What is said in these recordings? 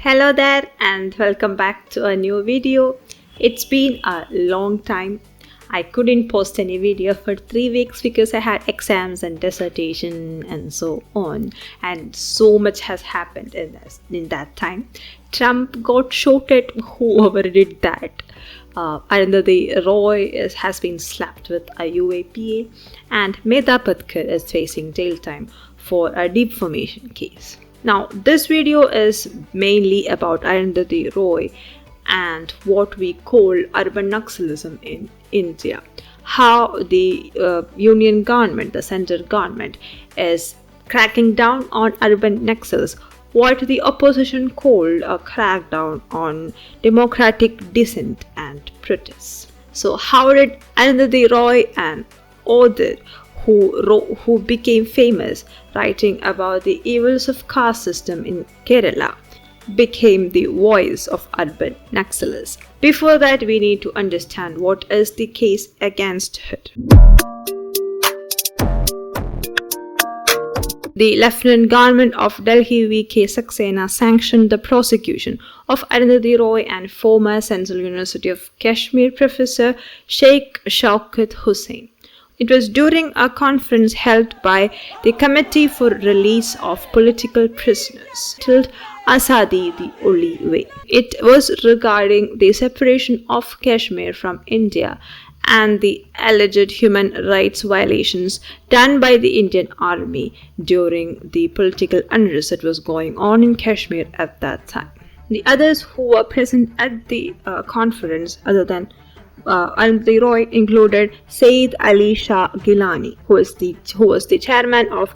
Hello there and welcome back to a new video. It's been a long time. I couldn't post any video for 3 weeks because I had exams and dissertation and so on, and so much has happened in that time. Trump got shot at, whoever did that. Arundhati Roy has been slapped with a UAPA, and Medha Patkar is facing jail time for a defamation case. Now, this video is mainly about Arundhati Roy and what we call urban Naxalism in India. How the union government, the central government, is cracking down on urban Naxals, what the opposition called a crackdown on democratic dissent and protests. So how did Arundhati Roy and others who became famous writing about the evils of caste system in Kerala became the voice of urban Naxalists? Before that, we need to understand what is the case against her. The Lieutenant Government of Delhi V.K. Saxena sanctioned the prosecution of Arundhati Roy and former Central University of Kashmir professor Sheikh Showkat Hussain. It was during a conference held by the Committee for Release of Political Prisoners, titled Azadi, the Only Way. It was regarding the separation of Kashmir from India and the alleged human rights violations done by the Indian Army during the political unrest that was going on in Kashmir at that time. The others who were present at the conference, other than Arundhati Roy, included Sayyid Ali Shah Gilani, who was the chairman of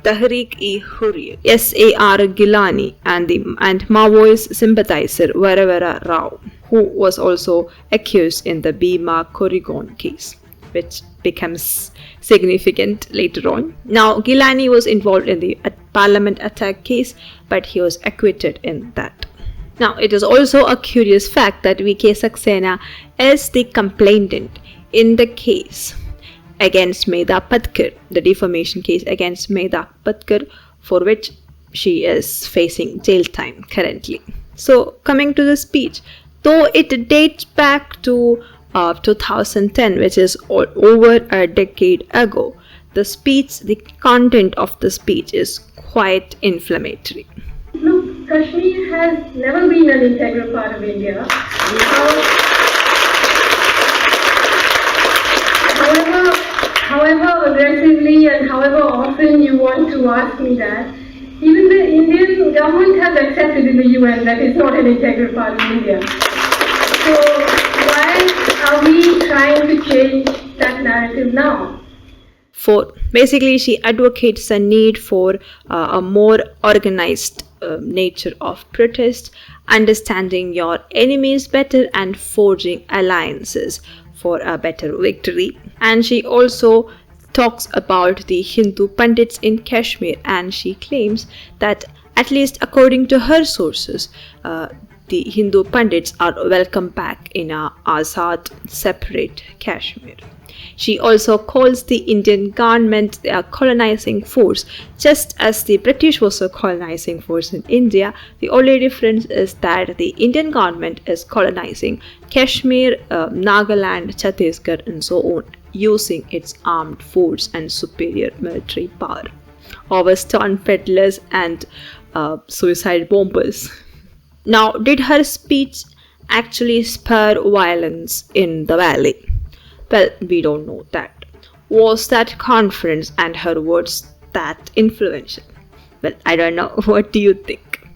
Tehreek-e-Hurriyat, S.A.R. Gilani, and Maoist sympathizer Varavara Rao, who was also accused in the Bhima Koregaon case, which becomes significant later on. Now, Gilani was involved in the parliament attack case, but he was acquitted in that. Now, it is also a curious fact that V.K. Saxena is the complainant in the case against Medha Patkar, the defamation case against Medha Patkar, for which she is facing jail time currently. So, coming to the speech, though it dates back to 2010, which is over a decade ago, the content of the speech is quite inflammatory. Look, Kashmir has never been an integral part of India. However aggressively and however often you want to ask me that, even the Indian government has accepted in the UN that it's not an integral part of India. So why are we trying to change that narrative now? Basically, she advocates the need for a more organized nature of protest, understanding your enemies better and forging alliances for a better victory. And she also talks about the Hindu Pandits in Kashmir, and she claims that, at least according to her sources, the Hindu Pandits are welcome back in a Azad, separate Kashmir. She also calls the Indian government a colonizing force, just as the British was a colonizing force in India. The only difference is that the Indian government is colonizing Kashmir, Nagaland, Chhattisgarh, and so on, using its armed force and superior military power over stone peddlers and suicide bombers. Now, did her speech actually spur violence in the valley? Well, we don't know that. Was that conference and her words that influential? Well, I don't know. What do you think?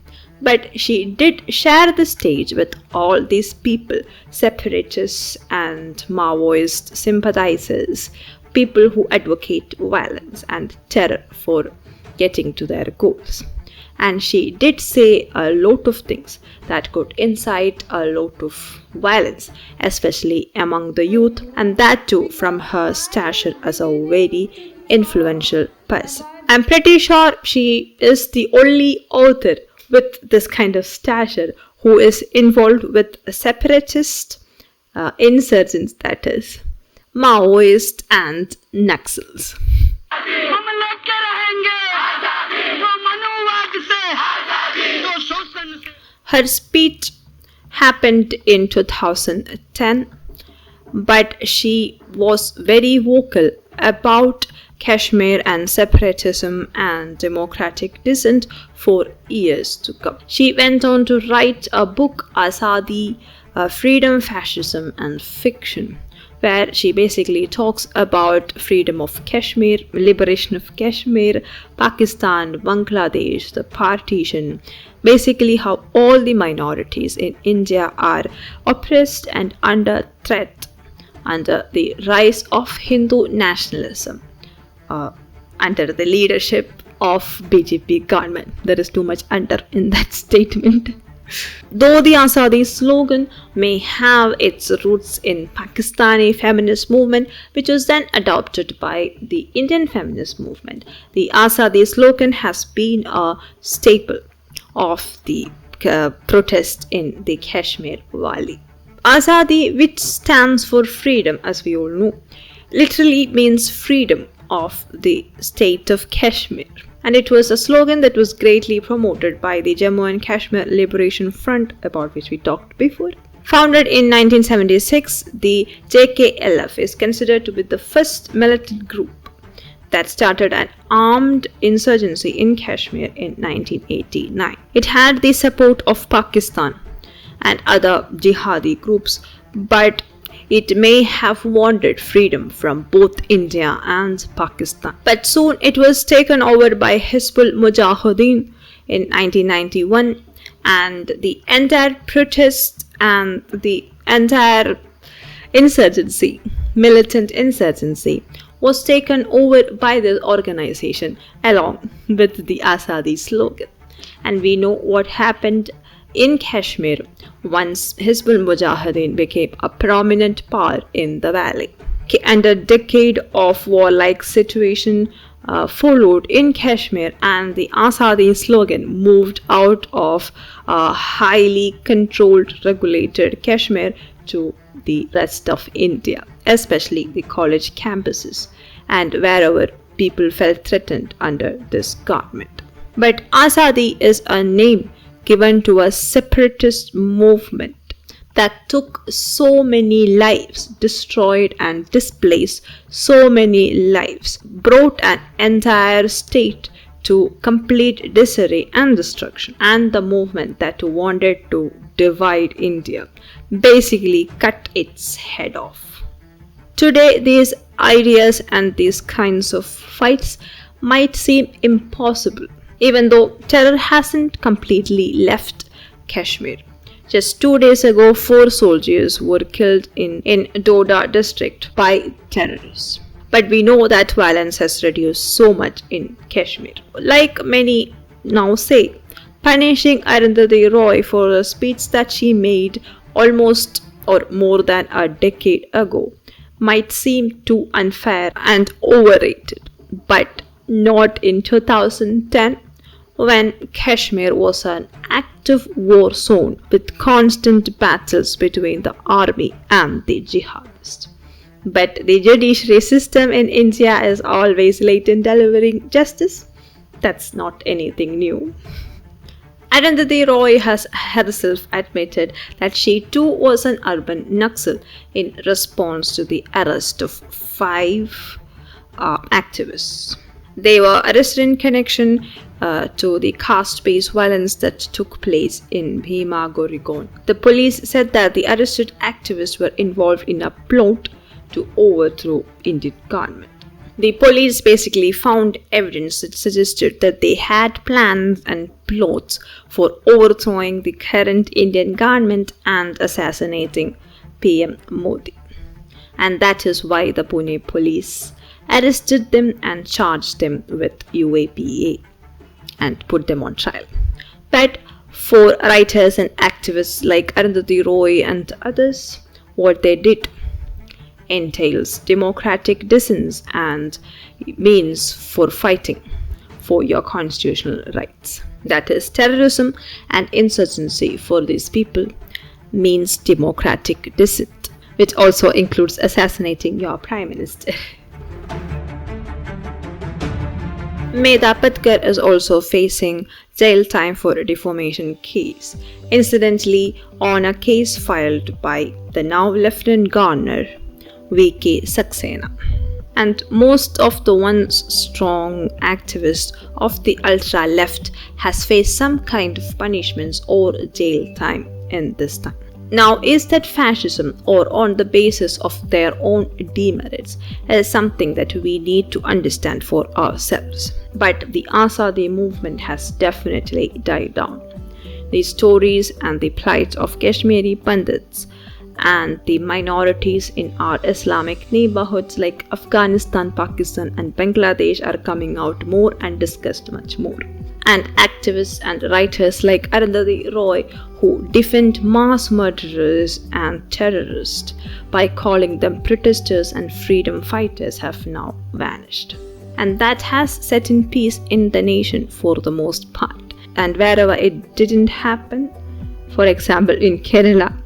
But she did share the stage with all these people, separatists and Maoist sympathizers, people who advocate violence and terror for getting to their goals. And she did say a lot of things that could incite a lot of violence, especially among the youth, and that too from her stature as a very influential person. I'm pretty sure she is the only author with this kind of stature who is involved with separatist insurgents, that is, Maoist and Naxals. Her speech happened in 2010, but she was very vocal about Kashmir and separatism and democratic dissent for years to come. She went on to write a book, Azadi, Freedom, Fascism and Fiction, where she basically talks about freedom of Kashmir, liberation of Kashmir, Pakistan, Bangladesh, the partition, basically how all the minorities in India are oppressed and under threat under the rise of Hindu nationalism under the leadership of BJP government. There is too much under in that statement. Though the Azadi slogan may have its roots in Pakistani feminist movement, which was then adopted by the Indian feminist movement, the Azadi slogan has been a staple of the protest in the Kashmir Valley. Azadi, which stands for freedom, as we all know, literally means freedom of the state of Kashmir. And it was a slogan that was greatly promoted by the Jammu and Kashmir Liberation Front, about which we talked before. Founded in 1976, the JKLF is considered to be the first militant group that started an armed insurgency in Kashmir in 1989. It had the support of Pakistan and other jihadi groups, but it may have wanted freedom from both India and Pakistan. But soon it was taken over by Hizbul Mujahideen in 1991, and the entire protest and the entire insurgency, militant insurgency, was taken over by the organization along with the Azadi slogan. And we know what happened in Kashmir once Hizbul Mujahideen became a prominent power in the valley. And a decade of warlike situation followed in Kashmir, and the Azadi slogan moved out of a highly controlled, regulated Kashmir to the rest of India, especially the college campuses and wherever people felt threatened under this government. But Azadi is a name given to a separatist movement that took so many lives, destroyed and displaced so many lives, brought an entire state to complete disarray and destruction, and the movement that wanted to divide India basically cut its head off. Today, these ideas and these kinds of fights might seem impossible, even though terror hasn't completely left Kashmir. Just 2 days ago, 4 soldiers were killed in Doda district by terrorists. But we know that violence has reduced so much in Kashmir. Like many now say, punishing Arundhati Roy for a speech that she made almost or more than a decade ago might seem too unfair and overrated, but not in 2010, when Kashmir was an active war zone with constant battles between the army and the jihadists. But the judiciary system in India is always late in delivering justice. That's not anything new. Arundhati Roy has herself admitted that she too was an urban Naxal in response to the arrest of 5 activists. They were arrested in connection to the caste-based violence that took place in Bhima Goregaon. The police said that the arrested activists were involved in a plot to overthrow Indian government. The police basically found evidence that suggested that they had plans and plots for overthrowing the current Indian government and assassinating PM Modi. And that is why the Pune police arrested them and charged them with UAPA and put them on trial. But for writers and activists like Arundhati Roy and others, what they did entails democratic dissent and means for fighting for your constitutional rights. That is, terrorism and insurgency for these people means democratic dissent, which also includes assassinating your prime minister. Medha Patkar is also facing jail time for a defamation case, incidentally on a case filed by the now Lieutenant Governor V.K. Saxena. And most of the once strong activists of the ultra left has faced some kind of punishments or jail time in this time. Now, is that fascism or on the basis of their own demerits is something that we need to understand for ourselves. But the Azadi movement has definitely died down. The stories and the plight of Kashmiri Pandits and the minorities in our Islamic neighborhoods like Afghanistan, Pakistan and Bangladesh are coming out more and discussed much more. And activists and writers like Arundhati Roy, who defend mass murderers and terrorists by calling them protesters and freedom fighters, have now vanished. And that has set in peace in the nation for the most part. And wherever it didn't happen, for example in Kerala,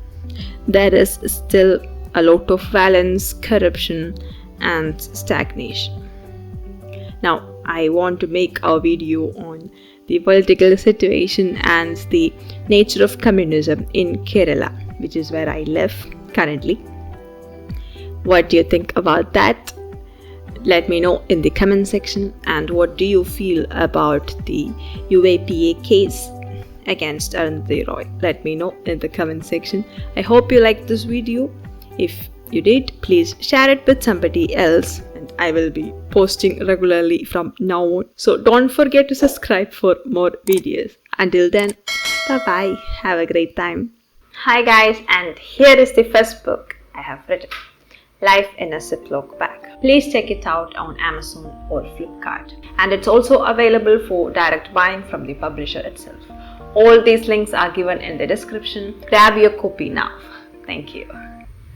there is still a lot of violence, corruption and stagnation. Now, I want to make a video on the political situation and the nature of communism in Kerala, which is where I live currently. What do you think about that? Let me know in the comment section. And what do you feel about the UAPA case against Arundhati Roy? Let me know in the comment section. I hope you liked this video. If you did, please share it with somebody else, and I will be posting regularly from now on. So don't forget to subscribe for more videos. Until then, bye bye. Have a great time. Hi guys, and here is the first book I have written, Life in a Ziploc Bag. Please check it out on Amazon or Flipkart. And it's also available for direct buying from the publisher itself. All these links are given in the description. Grab your copy now. Thank you.